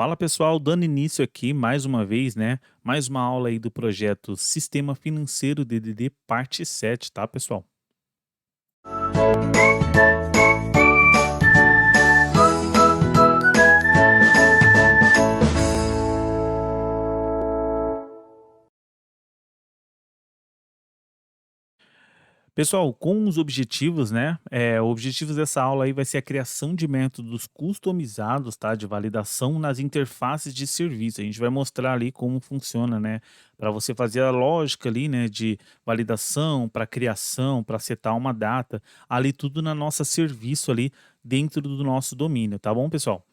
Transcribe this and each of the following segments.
Fala pessoal, dando início aqui mais uma vez, né? Mais uma aula aí do projeto Sistema Financeiro DDD parte 7, tá, pessoal? Pessoal, com os objetivos, né? Objetivos dessa aula aí vai ser a criação de métodos customizados, tá? De validação nas interfaces de serviço. A gente vai mostrar ali como funciona, né? Para você fazer a lógica ali, né? De validação, para criação, para setar uma data, ali tudo na nossa serviço ali dentro do nosso domínio, tá bom, pessoal?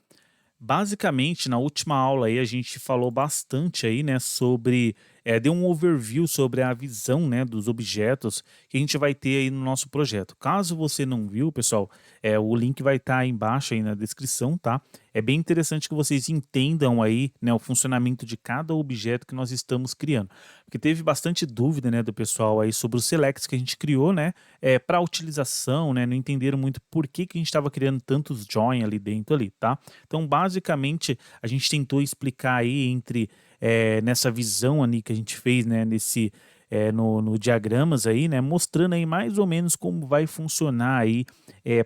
Basicamente, na última aula aí a gente falou bastante aí, né, sobre, deu um overview sobre a visão, né, dos objetos que a gente vai ter aí no nosso projeto. Caso você não viu, pessoal, o link vai estar aí embaixo aí na descrição, tá? É bem interessante que vocês entendam aí, né, o funcionamento de cada objeto que nós estamos criando. Porque teve bastante dúvida, né, do pessoal aí sobre os selects que a gente criou, né, para utilização, né, não entenderam muito por que que a gente estava criando tantos join ali dentro ali, tá? Então, basicamente, a gente tentou explicar aí nessa visão ali que a gente fez, né, no diagramas aí, né, mostrando aí mais ou menos como vai funcionar aí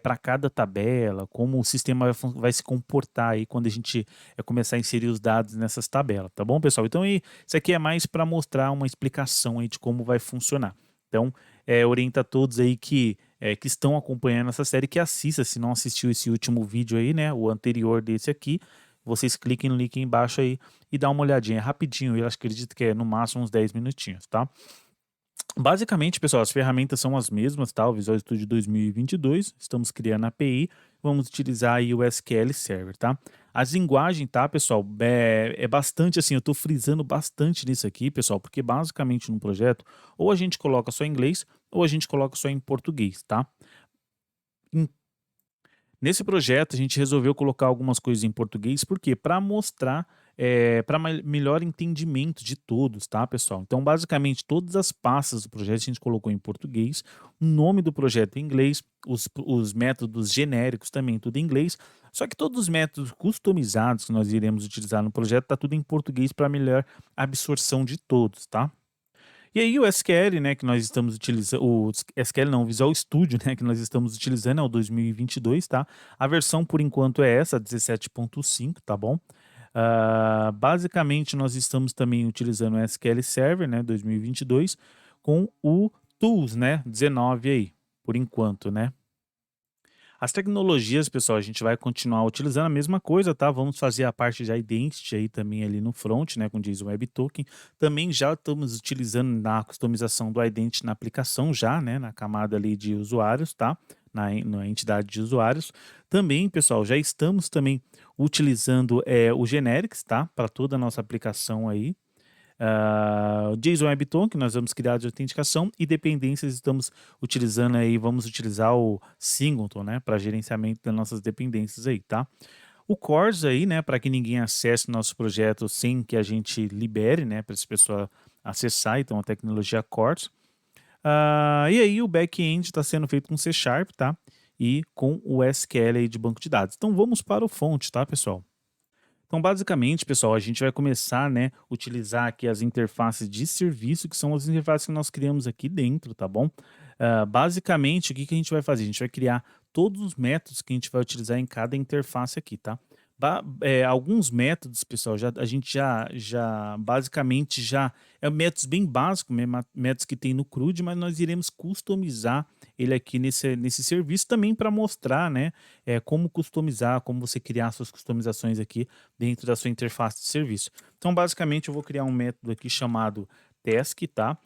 para cada tabela, como o sistema vai se comportar aí quando a gente começar a inserir os dados nessas tabelas, tá bom, pessoal? Então, isso aqui é mais para mostrar uma explicação aí de como vai funcionar. Então, orienta a todos aí que estão acompanhando essa série que assista, se não assistiu esse último vídeo aí, né, o anterior desse aqui, vocês cliquem no link aí embaixo aí e dá uma olhadinha, é rapidinho, eu acredito que é no máximo uns 10 minutinhos, tá? Basicamente, pessoal, as ferramentas são as mesmas, tá? O Visual Studio 2022, estamos criando a API, vamos utilizar aí o SQL Server, tá? As linguagens, tá, pessoal, é bastante assim, eu tô frisando bastante nisso aqui, pessoal, porque basicamente no projeto, ou a gente coloca só em inglês, ou a gente coloca só em português, tá? Nesse projeto, a gente resolveu colocar algumas coisas em português, por quê? Para mostrar, para melhor entendimento de todos, tá, pessoal? Então, basicamente, todas as pastas do projeto a gente colocou em português, o nome do projeto em inglês, os métodos genéricos também tudo em inglês, só que todos os métodos customizados que nós iremos utilizar no projeto tá tudo em português para melhor absorção de todos, tá? E aí o SQL, né, que nós estamos utilizando, o SQL não, o Visual Studio, né, que nós estamos utilizando é o 2022, tá? A versão por enquanto é essa, 17.5, tá bom? Basicamente nós estamos também utilizando o SQL Server, né, 2022, com o Tools, né, 19 aí, por enquanto, né? As tecnologias, pessoal, a gente vai continuar utilizando a mesma coisa, tá? Vamos fazer a parte de identity aí também ali no front, né, com JSON Web Token. Também já estamos utilizando na customização do identity na aplicação já, né, na camada ali de usuários, tá? Na entidade de usuários. Também, pessoal, já estamos também utilizando o Generics, tá? Para toda a nossa aplicação aí. O JSON Webtoon, que nós vamos criar de autenticação, e dependências estamos utilizando aí, vamos utilizar o Singleton, né, para gerenciamento das nossas dependências aí, tá? O CORS aí, né, para que ninguém acesse nosso projeto sem que a gente libere, né, para essa pessoa acessar, então a tecnologia CORS. E aí o back-end está sendo feito com C Sharp, tá? E com o SQL aí de banco de dados. Então vamos para o front, tá, pessoal? Então, basicamente, pessoal, a gente vai começar, né, utilizar aqui as interfaces de serviço, que são as interfaces que nós criamos aqui dentro, tá bom? Basicamente, o que que a gente vai fazer? A gente vai criar todos os métodos que a gente vai utilizar em cada interface aqui, tá? Alguns métodos, pessoal, a gente já basicamente já métodos bem básicos, métodos que tem no CRUD, mas nós iremos customizar ele aqui nesse serviço também para mostrar, né, como customizar, como você criar suas customizações aqui dentro da sua interface de serviço. Então, basicamente, eu vou criar um método aqui chamado task, tá?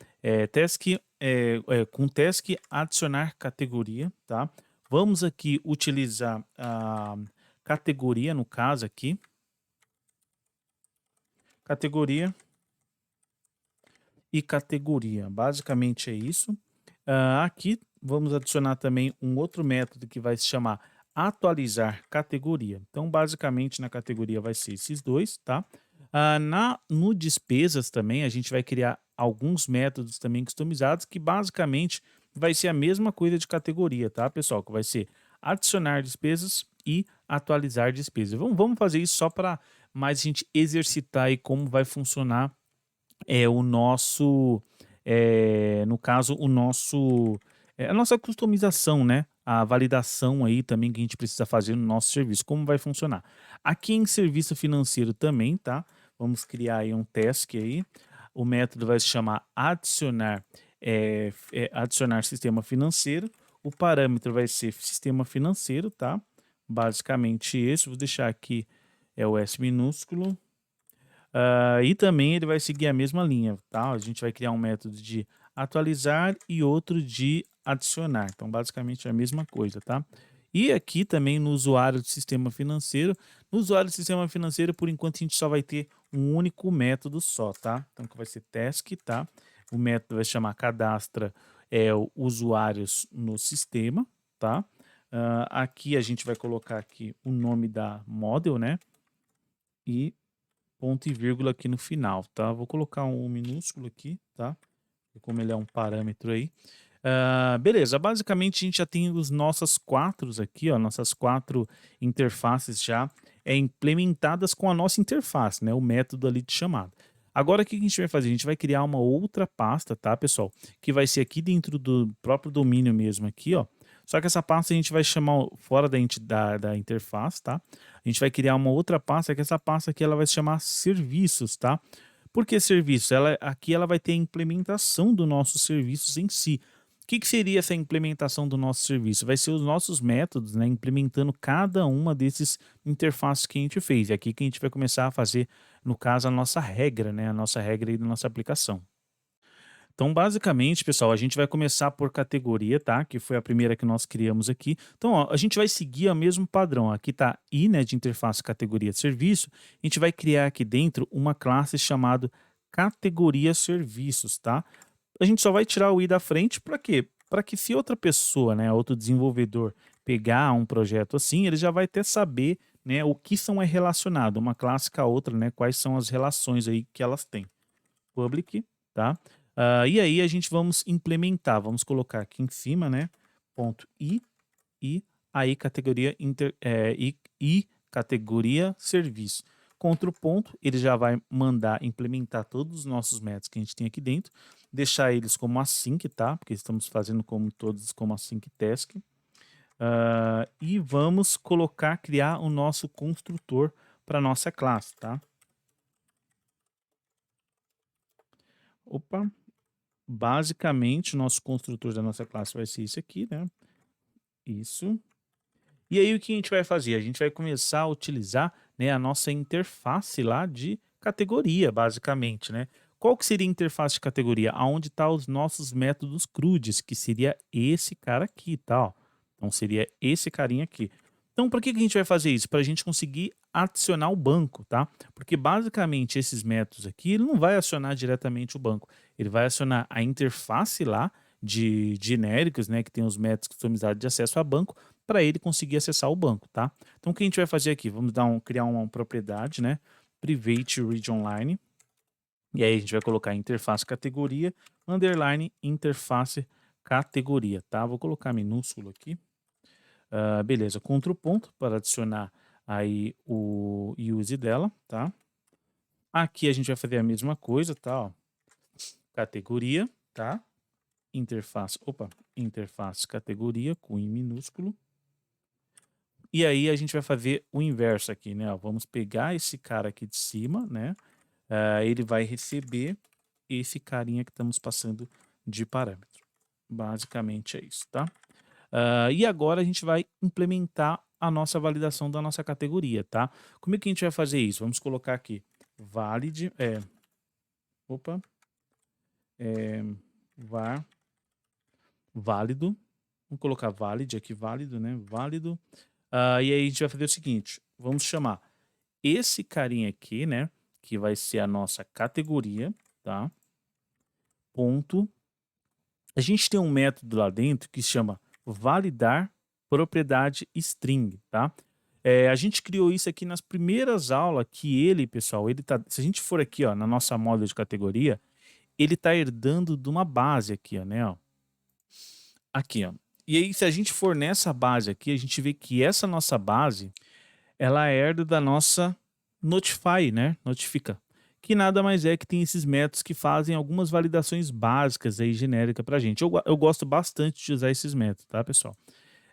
Com task adicionar categoria, tá? Vamos aqui utilizar a categoria, no caso aqui, categoria e categoria. Basicamente é isso. Aqui vamos adicionar também um outro método que vai se chamar atualizar categoria. Então, basicamente, na categoria vai ser esses dois, tá? No despesas também, a gente vai criar alguns métodos também customizados que basicamente vai ser a mesma coisa de categoria, tá, pessoal? Que vai ser adicionar despesas e atualizar despesas. Vamos fazer isso só para mais a gente exercitar aí como vai funcionar o nosso, no caso, a nossa customização, né? A validação aí também que a gente precisa fazer no nosso serviço, como vai funcionar. Aqui em serviço financeiro também, tá? Vamos criar aí um task aí. O método vai se chamar adicionar, adicionar sistema financeiro. O parâmetro vai ser sistema financeiro, tá? Basicamente esse. Vou deixar aqui o S minúsculo. E também ele vai seguir a mesma linha, tá? A gente vai criar um método de atualizar e outro de adicionar. Então, basicamente é a mesma coisa, tá? E aqui também no usuário do sistema financeiro, no usuário do sistema financeiro, por enquanto a gente só vai ter um único método só, tá? Então, que vai ser task, tá? O método vai se chamar cadastra usuários no sistema, tá? Aqui a gente vai colocar aqui o nome da model, né? E ponto e vírgula aqui no final, tá? Vou colocar um minúsculo aqui, tá? Como ele é um parâmetro aí. Beleza, basicamente a gente já tem os nossas quatro aqui, ó, nossas quatro interfaces já implementadas com a nossa interface, né? O método ali de chamada. Agora o que a gente vai fazer? A gente vai criar uma outra pasta, tá, pessoal? Que vai ser aqui dentro do próprio domínio mesmo aqui, ó. Só que essa pasta a gente vai chamar fora da interface, tá? A gente vai criar uma outra pasta, que essa pasta aqui ela vai se chamar serviços, tá? Por que serviço? Aqui ela vai ter a implementação dos nossos serviços em si. O que seria essa implementação do nosso serviço? Vai ser os nossos métodos, né, implementando cada uma desses interfaces que a gente fez. É aqui que a gente vai começar a fazer, no caso, a nossa regra, né, a nossa regra aí da nossa aplicação. Então, basicamente, pessoal, a gente vai começar por categoria, tá? Que foi a primeira que nós criamos aqui. Então, ó, a gente vai seguir o mesmo padrão. Aqui tá I, né, de interface categoria de serviço. A gente vai criar aqui dentro uma classe chamada categoria serviços, tá? A gente só vai tirar o I da frente para quê? Para que se outra pessoa, né, outro desenvolvedor pegar um projeto assim, ele já vai até saber, né, o que são relacionado, uma classe com a outra, né, quais são as relações aí que elas têm. Public, tá? E aí a gente vamos implementar, vamos colocar aqui em cima, né? Ponto e aí categoria e categoria serviço. Contra o ponto, ele já vai mandar implementar todos os nossos métodos que a gente tem aqui dentro, deixar eles como async, tá? Porque estamos fazendo como todos como async task. E vamos criar o nosso construtor para nossa classe, tá? Opa, basicamente, o nosso construtor da nossa classe vai ser isso aqui, né? Isso. E aí, o que a gente vai fazer? A gente vai começar a utilizar, né, a nossa interface lá de categoria, basicamente, né? Qual que seria a interface de categoria? Aonde tá os nossos métodos CRUDs, que seria esse cara aqui, tá? Ó. Então, seria esse carinha aqui. Então, para que a gente vai fazer isso? Para a gente conseguir adicionar o banco, tá? Porque basicamente esses métodos aqui, ele não vai acionar diretamente o banco. Ele vai acionar a interface lá de genéricos, né? Que tem os métodos customizados de acesso a banco, para ele conseguir acessar o banco, tá? Então, o que a gente vai fazer aqui? Vamos criar uma propriedade, né? Private Read Online. E aí a gente vai colocar interface categoria, underline interface categoria, tá? Vou colocar minúsculo aqui. Beleza, contra o ponto para adicionar aí o use dela, tá? Aqui a gente vai fazer a mesma coisa, tá? Ó. Categoria, tá? Interface categoria com I minúsculo. E aí a gente vai fazer o inverso aqui, né? Ó, vamos pegar esse cara aqui de cima, né? Ele vai receber esse carinha que estamos passando de parâmetro. Basicamente é isso, tá? E agora a gente vai implementar a nossa validação da nossa categoria, tá? Como é que a gente vai fazer isso? Vamos colocar aqui valid, var válido. Vamos colocar valid aqui, válido, né? Válido. E aí a gente vai fazer o seguinte, vamos chamar esse carinha aqui, né? Que vai ser a nossa categoria, tá? Ponto. A gente tem um método lá dentro que se chama validar propriedade string, tá? A gente criou isso aqui nas primeiras aulas que ele, pessoal, ele tá, se a gente for aqui, ó, na nossa módulo de categoria, ele tá herdando de uma base aqui, ó, né, ó. Aqui, ó. E aí, se a gente for nessa base aqui, a gente vê que essa nossa base, ela herda da nossa notify, né? Notifica. Que nada mais é que tem esses métodos que fazem algumas validações básicas aí genérica para a gente. Eu gosto bastante de usar esses métodos, tá, pessoal?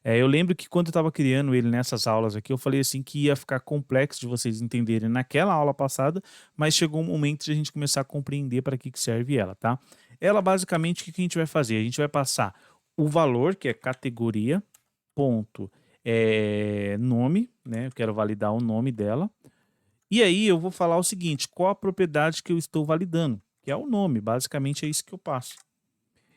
Eu lembro que quando eu estava criando ele nessas aulas aqui, eu falei assim que ia ficar complexo de vocês entenderem naquela aula passada, mas chegou um momento de a gente começar a compreender para que serve ela, tá? Ela basicamente o que que a gente vai fazer? A gente vai passar o valor, que é categoria, ponto, nome, né? Eu quero validar o nome dela. E aí eu vou falar o seguinte, qual a propriedade que eu estou validando? Que é o nome, basicamente é isso que eu passo.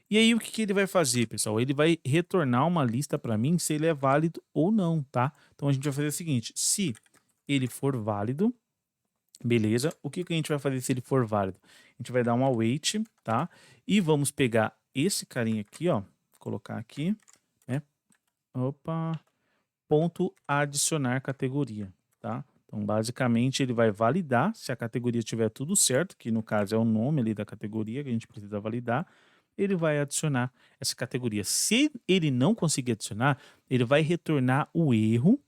E aí o que que ele vai fazer, pessoal? Ele vai retornar uma lista para mim se ele é válido ou não, tá? Então a gente vai fazer o seguinte, se ele for válido, beleza, o que que a gente vai fazer se ele for válido? A gente vai dar um await, tá? E vamos pegar esse carinha aqui, ó, colocar aqui, né? Opa, ponto adicionar categoria, tá? Então, basicamente, ele vai validar se a categoria tiver tudo certo, que no caso é o nome ali da categoria que a gente precisa validar, ele vai adicionar essa categoria. Se ele não conseguir adicionar, ele vai retornar o erro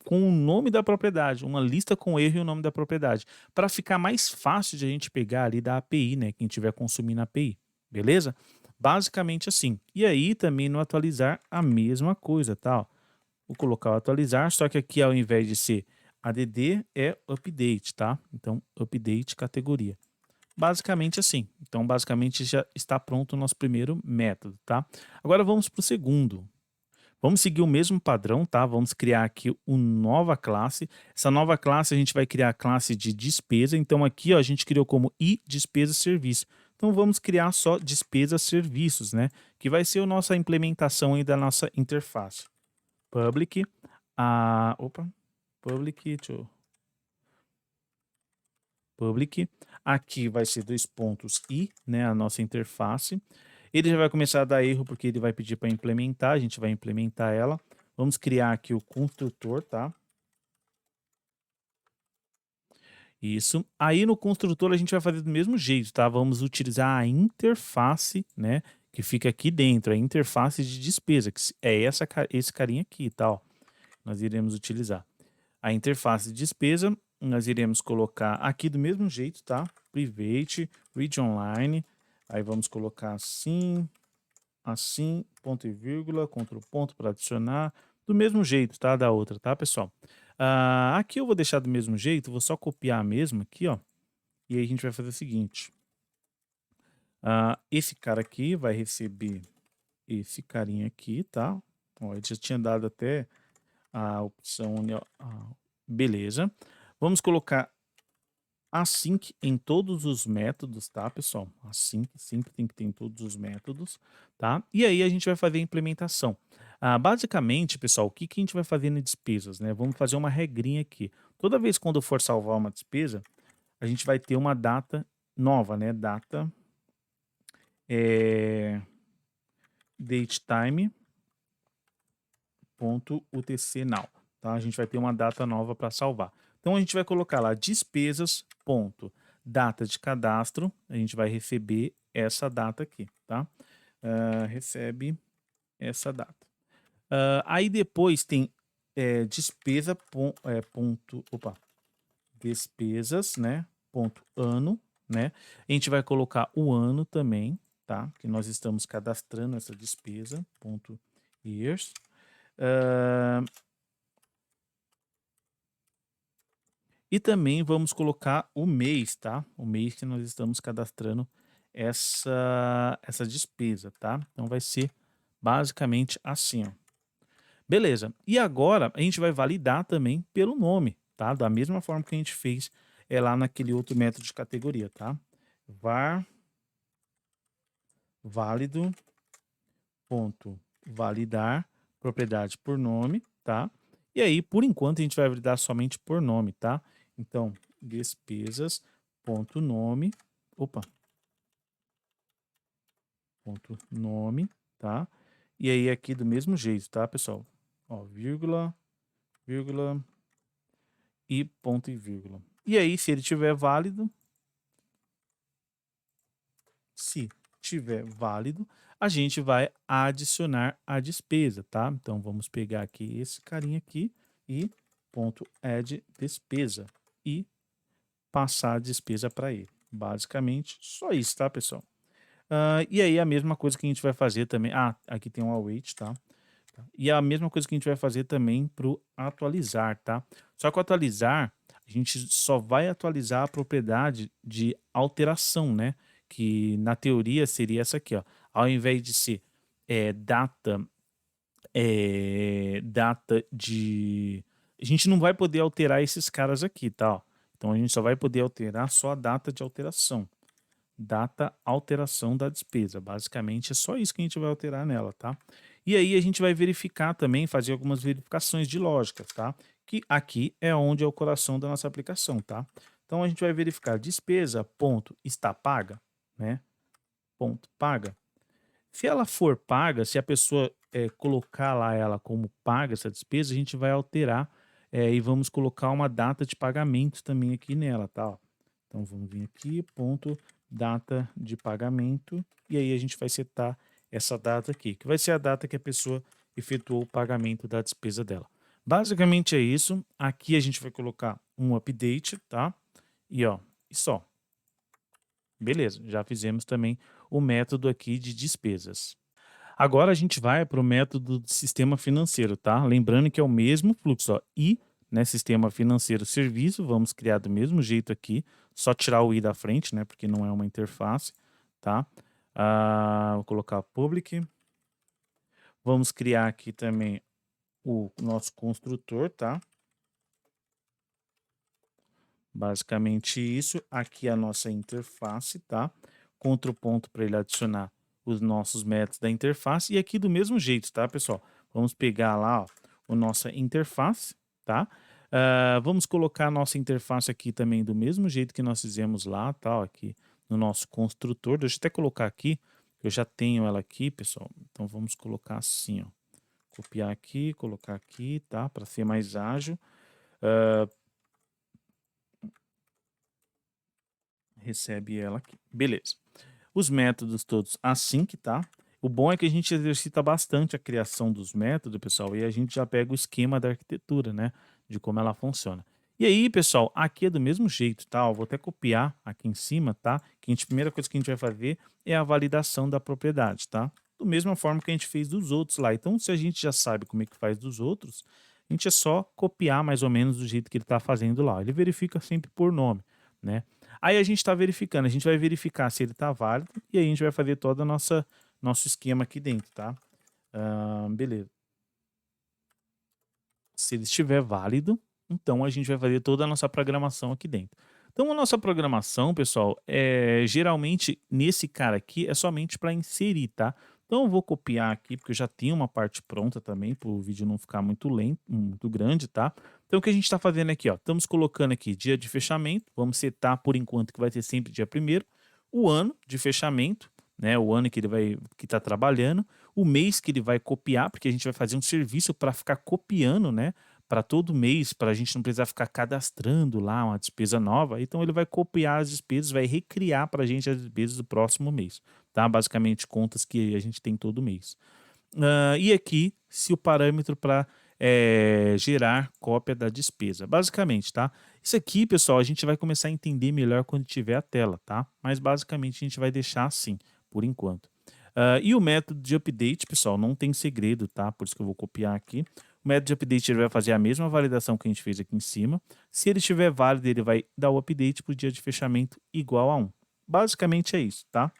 com o nome da propriedade, uma lista com o erro e o nome da propriedade, para ficar mais fácil de a gente pegar ali da API, né, quem estiver consumindo a API, beleza? Basicamente assim. E aí também no atualizar a mesma coisa, tá? Vou colocar o atualizar, só que aqui ao invés de ser add é update, tá? Então, update categoria. Basicamente assim. Então, basicamente já está pronto o nosso primeiro método, tá? Agora vamos para o segundo. Vamos seguir o mesmo padrão, tá? Vamos criar aqui uma nova classe. Essa nova classe a gente vai criar a classe de despesa. Então aqui ó, a gente criou como i despesa serviço. Então vamos criar só despesa serviços, né? Que vai ser a nossa implementação aí da nossa interface. Public, opa, public, public. Aqui vai ser dois pontos i, né? A nossa interface. Ele já vai começar a dar erro porque ele vai pedir para implementar, a gente vai implementar ela. Vamos criar aqui o construtor, tá? Isso. Aí no construtor a gente vai fazer do mesmo jeito, tá? Vamos utilizar a interface, né? Que fica aqui dentro, a interface de despesa, que é esse carinha aqui, tá? Ó, nós iremos utilizar. A interface de despesa, nós iremos colocar aqui do mesmo jeito, tá? Private, read online. Aí vamos colocar assim, ponto e vírgula, Ctrl ponto para adicionar, do mesmo jeito, tá? Da outra, tá, pessoal? Aqui eu vou deixar do mesmo jeito, vou só copiar a mesma aqui, ó. E aí a gente vai fazer o seguinte. Esse cara aqui vai receber esse carinha aqui, tá? Ó, ele já tinha dado até a opção, beleza. Vamos colocar async em todos os métodos, tá, pessoal? Async sempre tem que ter em todos os métodos, tá? E aí a gente vai fazer a implementação. Basicamente, pessoal, o que que a gente vai fazer nas despesas, né? Vamos fazer uma regrinha aqui. Toda vez quando eu for salvar uma despesa, a gente vai ter uma data nova, né? Data datetime.utc_now, tá? A gente vai ter uma data nova para salvar. Então a gente vai colocar lá despesas, ponto, data de cadastro, a gente vai receber essa data aqui, tá? Recebe essa data. Aí depois tem despesa, despesas, né? Ponto ano, né? A gente vai colocar o ano também, tá? Que nós estamos cadastrando essa despesa, ponto years. E também vamos colocar o mês, tá? O mês que nós estamos cadastrando essa despesa, tá? Então vai ser basicamente assim, ó. Beleza. E agora a gente vai validar também pelo nome, tá? Da mesma forma que a gente fez lá naquele outro método de categoria, tá? Var válido ponto validar propriedade por nome, tá? E aí, por enquanto, a gente vai validar somente por nome, tá? Então, despesas ponto nome, ponto nome, tá? E aí aqui do mesmo jeito, tá, pessoal? Ó, vírgula, vírgula e ponto e vírgula. E aí, se ele tiver válido, se tiver válido, a gente vai adicionar a despesa, tá? Então vamos pegar aqui esse carinha aqui e ponto add despesa e passar a despesa para ele. Basicamente, só isso, tá, pessoal? E aí a mesma coisa que a gente vai fazer também. Aqui tem um await, tá? E a mesma coisa que a gente vai fazer também para o atualizar, tá? Só que o atualizar, a gente só vai atualizar a propriedade de alteração, né? Que na teoria seria essa aqui, ó. Ao invés de ser data, data de. A gente não vai poder alterar esses caras aqui, tá? Ó. Então a gente só vai poder alterar só a data de alteração. Data alteração da despesa. Basicamente é só isso que a gente vai alterar nela, tá? E aí a gente vai verificar também, fazer algumas verificações de lógica, tá? Que aqui é onde é o coração da nossa aplicação, tá? Então a gente vai verificar despesa, ponto, está paga, né? Ponto, paga. Se ela for paga, se a pessoa colocar lá ela como paga essa despesa, a gente vai alterar e vamos colocar uma data de pagamento também aqui nela, tá? Ó. Então vamos vir aqui, ponto, data de pagamento, e aí a gente vai setar essa data aqui, que vai ser a data que a pessoa efetuou o pagamento da despesa dela. Basicamente é isso. Aqui a gente vai colocar um update, tá? E ó, e só. Beleza, já fizemos também o método aqui de despesas. Agora a gente vai para o método de sistema financeiro, tá? Lembrando que é o mesmo fluxo, ó, I, né, sistema financeiro serviço, vamos criar do mesmo jeito aqui, só tirar o I da frente, né, porque não é uma interface, tá? Vou colocar public. Vamos criar aqui também o nosso construtor, tá? Basicamente isso. Aqui a nossa interface, tá? Outro ponto para ele adicionar os nossos métodos da interface. E aqui do mesmo jeito, tá, pessoal? Vamos pegar lá, ó, a nossa interface, tá? Vamos colocar a nossa interface aqui também do mesmo jeito que nós fizemos lá, tá? Ó, aqui no nosso construtor. Deixa eu até colocar aqui, eu já tenho ela aqui, pessoal. Então vamos colocar assim, ó. Copiar aqui, colocar aqui, tá? Para ser mais ágil. Recebe ela aqui. Beleza. Os métodos todos assim que tá. O bom é que a gente exercita bastante a criação dos métodos, pessoal, e a gente já pega o esquema da arquitetura, né? De como ela funciona. E aí, pessoal, aqui é do mesmo jeito, tá? Eu vou até copiar aqui em cima, tá? Que a primeira coisa que a gente vai fazer é a validação da propriedade, tá? Da mesma forma que a gente fez dos outros lá. Então, se a gente já sabe como é que faz dos outros, a gente é só copiar mais ou menos do jeito que ele está fazendo lá. Ele verifica sempre por nome, né? Aí a gente está verificando, a gente vai verificar se ele está válido e aí a gente vai fazer todo o nosso esquema aqui dentro, tá? Beleza. Se ele estiver válido, então a gente vai fazer toda a nossa programação aqui dentro. Então a nossa programação, pessoal, geralmente nesse cara aqui é somente para inserir, tá? Então eu vou copiar aqui, porque eu já tenho uma parte pronta também, para o vídeo não ficar muito lento, muito grande, tá? Então o que a gente está fazendo aqui, ó, estamos colocando aqui dia de fechamento, vamos setar por enquanto que vai ter sempre dia primeiro, o ano de fechamento, né? O ano que ele vai, que está trabalhando, o mês que ele vai copiar, porque a gente vai fazer um serviço para ficar copiando, né? Para todo mês, para a gente não precisar ficar cadastrando lá uma despesa nova. Então ele vai copiar as despesas, vai recriar para a gente as despesas do próximo mês, tá? Basicamente contas que a gente tem todo mês. E aqui, se o parâmetro para gerar cópia da despesa. Basicamente, tá? Isso aqui, pessoal, a gente vai começar a entender melhor quando tiver a tela, tá? Mas basicamente a gente vai deixar assim, por enquanto. E o método de update, pessoal, não tem segredo, tá? Por isso que eu vou copiar aqui. O método de update ele vai fazer a mesma validação que a gente fez aqui em cima. Se ele estiver válido, ele vai dar o update para o dia de fechamento igual a 1. Basicamente é isso, tá?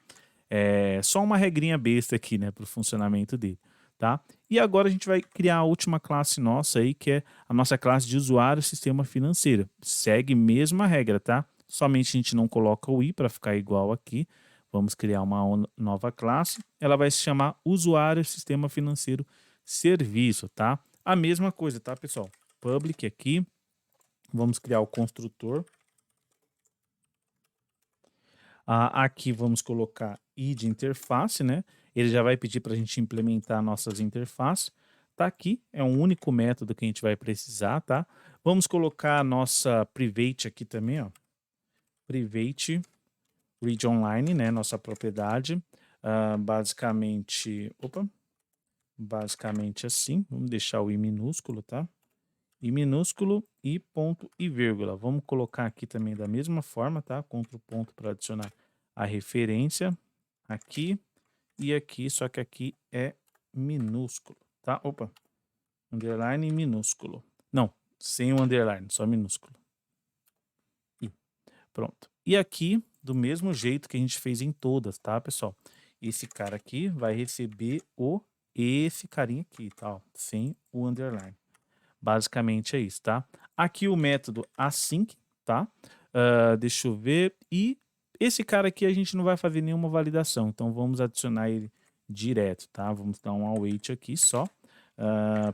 É só uma regrinha besta aqui, né, para o funcionamento dele, tá? E agora a gente vai criar a última classe nossa aí, que é a nossa classe de usuário sistema financeiro. Segue mesma regra, tá? Somente a gente não coloca o i para ficar igual aqui. Vamos criar uma nova classe. Ela vai se chamar usuário sistema financeiro serviço, tá? A mesma coisa, tá, pessoal? Public aqui. Vamos criar o construtor. Aqui vamos colocar i de interface, né? Ele já vai pedir para a gente implementar nossas interfaces. Tá aqui, é um único método que a gente vai precisar, tá? Vamos colocar a nossa private aqui também, ó. Private read online, né? Nossa propriedade. Basicamente assim. Vamos deixar o i minúsculo, tá? I minúsculo e ponto e vírgula. Vamos colocar aqui também da mesma forma, tá? Ctrl ponto para adicionar a referência aqui e aqui, só que aqui é minúsculo, tá? Opa, underline minúsculo. Não, sem o underline, só minúsculo. E pronto. E aqui, do mesmo jeito que a gente fez em todas, tá, pessoal? Esse cara aqui vai receber esse carinha aqui, tá? Ó, sem o underline. Basicamente é isso, tá? Aqui o método async, tá? Deixa eu ver. E esse cara aqui a gente não vai fazer nenhuma validação, então vamos adicionar ele direto, tá? Vamos dar um await aqui só.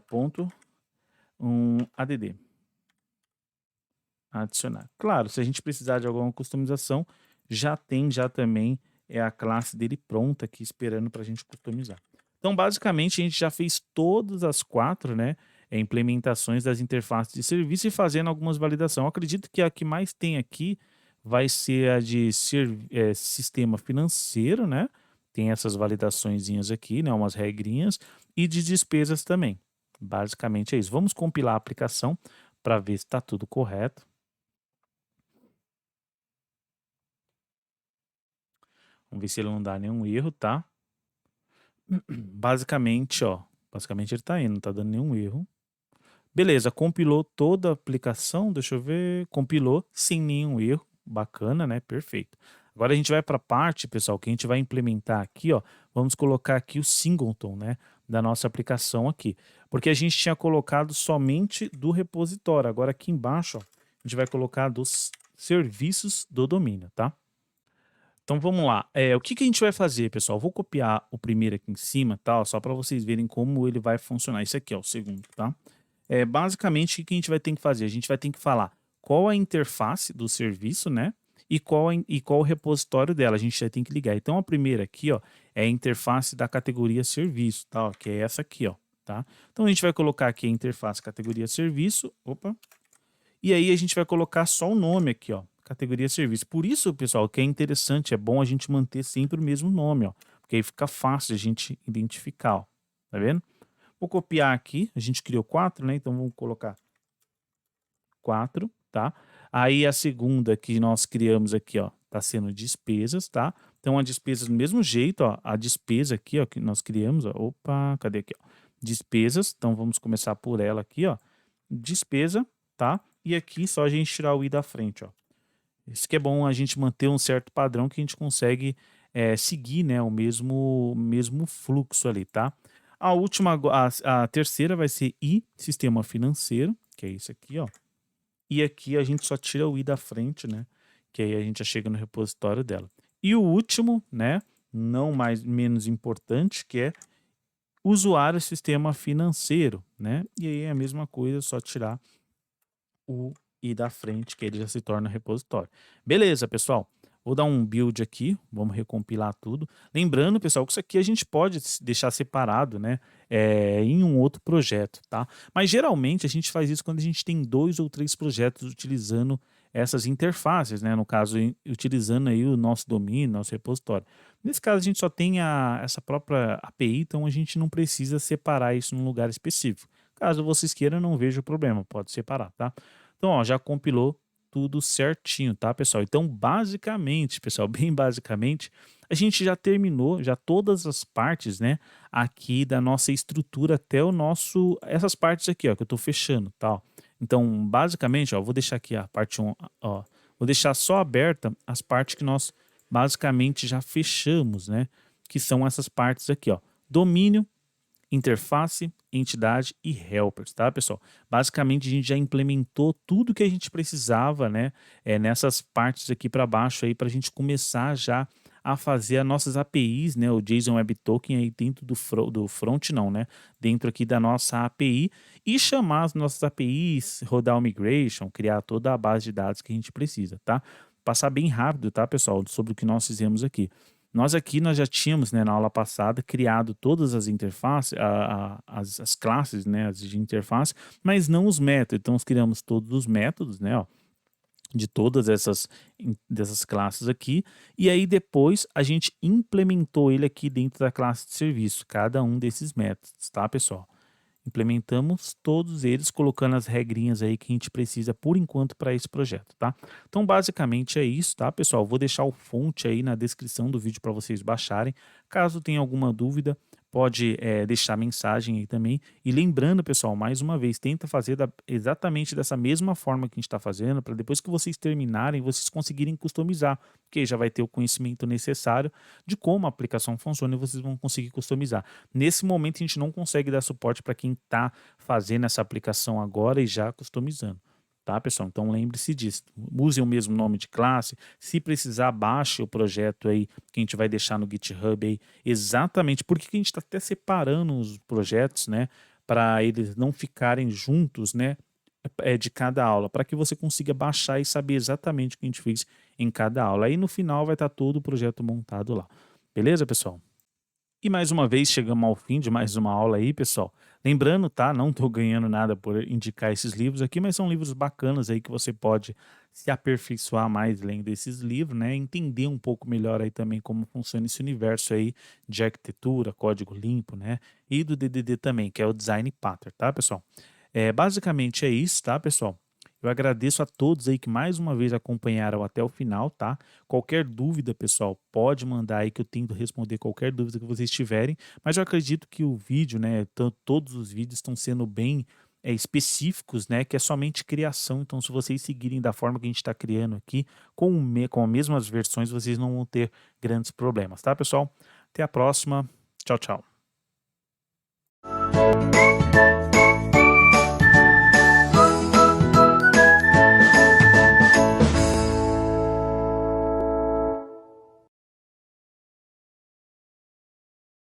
Ponto add. Adicionar. Claro, se a gente precisar de alguma customização, já tem já também a classe dele pronta aqui esperando para a gente customizar. Então, basicamente, a gente já fez todas as 4, né, implementações das interfaces de serviço e fazendo algumas validações. Eu acredito que a que mais tem aqui vai ser a de sistema financeiro, né? Tem essas validaçõezinhas aqui, né, umas regrinhas, e de despesas também. Basicamente é isso. Vamos compilar a aplicação para ver se está tudo correto. Vamos ver se ele não dá nenhum erro, tá? Basicamente, ó. Basicamente ele tá indo, não tá dando nenhum erro. Beleza, compilou toda a aplicação, deixa eu ver. Compilou sem nenhum erro. Bacana, né? Perfeito. Agora a gente vai para a parte, pessoal, que a gente vai implementar aqui, ó. Vamos colocar aqui o singleton, né? Da nossa aplicação aqui. Porque a gente tinha colocado somente do repositório. Agora aqui embaixo, ó, a gente vai colocar dos serviços do domínio, tá? Então vamos lá. O que que a gente vai fazer, pessoal? Vou copiar o primeiro aqui em cima, tá? Só para vocês verem como ele vai funcionar. Esse aqui é o segundo, tá? Basicamente, o que que a gente vai ter que fazer? A gente vai ter que falar qual a interface do serviço, né? E qual o repositório dela. A gente já tem que ligar. Então a primeira aqui, ó, é a interface da categoria serviço, tá? Ó, que é essa aqui, ó, tá? Então a gente vai colocar aqui a interface categoria serviço. Opa. E aí a gente vai colocar só o nome aqui, ó, categoria serviço. Por isso, pessoal, que é interessante, é bom a gente manter sempre o mesmo nome, ó, porque aí fica fácil a gente identificar, ó. Tá vendo? Vou copiar aqui, a gente criou 4, né? Então vamos colocar 4, tá? Aí a segunda que nós criamos aqui, ó, tá sendo despesas, tá? Então a despesa do mesmo jeito, ó, a despesa aqui, ó, que nós criamos, ó, opa, cadê aqui, ó? Despesas, então vamos começar por ela aqui, ó. Despesa, tá? E aqui só a gente tirar o i da frente, ó. Isso que é bom a gente manter um certo padrão que a gente consegue seguir, né, o mesmo fluxo ali, tá? A última, a terceira vai ser i sistema financeiro, que é isso aqui, ó. E aqui a gente só tira o i da frente, né? Que aí a gente já chega no repositório dela. E o último, né? Não mais menos importante, que é usuário sistema financeiro, né? E aí é a mesma coisa, só tirar o i da frente, que ele já se torna repositório. Beleza, pessoal. Vou dar um build aqui, vamos recompilar tudo. Lembrando, pessoal, que isso aqui a gente pode deixar separado, né, em um outro projeto, tá? Mas geralmente a gente faz isso quando a gente tem 2 ou 3 projetos utilizando essas interfaces, né? No caso, utilizando aí o nosso domínio, nosso repositório. Nesse caso, a gente só tem essa própria API, então a gente não precisa separar isso num lugar específico. Caso vocês queiram, não vejo problema, pode separar, tá? Então, ó, já compilou tudo certinho, tá, pessoal? Então, basicamente, pessoal, bem basicamente, a gente já terminou já todas as partes, né, aqui da nossa estrutura até o nosso, essas partes aqui, ó, que eu tô fechando, tá? Ó. Então, basicamente, ó, vou deixar aqui a parte 1, ó, vou deixar só aberta as partes que nós basicamente já fechamos, né, que são essas partes aqui, ó, domínio, interface, entidade e helpers, tá, pessoal? Basicamente, a gente já implementou tudo que a gente precisava, né, nessas partes aqui para baixo aí, para a gente começar já a fazer as nossas APIs, né, o JSON Web Token aí dentro do front, não, né, dentro aqui da nossa API e chamar as nossas APIs, rodar o migration, criar toda a base de dados que a gente precisa, tá? Passar bem rápido, tá, pessoal, sobre o que nós fizemos aqui. Nós já tínhamos, né, na aula passada, criado todas as interfaces, as classes, né, as de interface, mas não os métodos. Então, nós criamos todos os métodos, né, ó, de todas dessas classes aqui, e aí depois a gente implementou ele aqui dentro da classe de serviço, cada um desses métodos, tá, pessoal? Implementamos todos eles, colocando as regrinhas aí que a gente precisa por enquanto para esse projeto, tá? Então, basicamente é isso, tá, pessoal? Vou deixar o fonte aí na descrição do vídeo para vocês baixarem. Caso tenha alguma dúvida, pode deixar mensagem aí também. E lembrando, pessoal, mais uma vez, tenta fazer exatamente dessa mesma forma que a gente está fazendo, para depois que vocês terminarem, vocês conseguirem customizar, porque aí já vai ter o conhecimento necessário de como a aplicação funciona e vocês vão conseguir customizar. Nesse momento, a gente não consegue dar suporte para quem está fazendo essa aplicação agora e já customizando. Tá, pessoal? Então lembre-se disso. Use o mesmo nome de classe. Se precisar, baixe o projeto aí que a gente vai deixar no GitHub aí. Exatamente. Porque que a gente está até separando os projetos, né? Para eles não ficarem juntos, né? De cada aula, para que você consiga baixar e saber exatamente o que a gente fez em cada aula. Aí no final vai estar todo o projeto montado lá. Beleza, pessoal? E mais uma vez chegamos ao fim de mais uma aula aí, pessoal. Lembrando, tá? Não estou ganhando nada por indicar esses livros aqui, mas são livros bacanas aí que você pode se aperfeiçoar mais lendo esses livros, né? Entender um pouco melhor aí também como funciona esse universo aí de arquitetura, código limpo, né? E do DDD também, que é o Design Pattern, tá, pessoal? Basicamente é isso, tá, pessoal? Eu agradeço a todos aí que mais uma vez acompanharam até o final, tá? Qualquer dúvida, pessoal, pode mandar aí que eu tento responder qualquer dúvida que vocês tiverem, mas eu acredito que o vídeo, né, todos os vídeos estão sendo bem específicos, né, que é somente criação, então se vocês seguirem da forma que a gente está criando aqui, com as mesmas versões, vocês não vão ter grandes problemas, tá, pessoal? Até a próxima, tchau, tchau.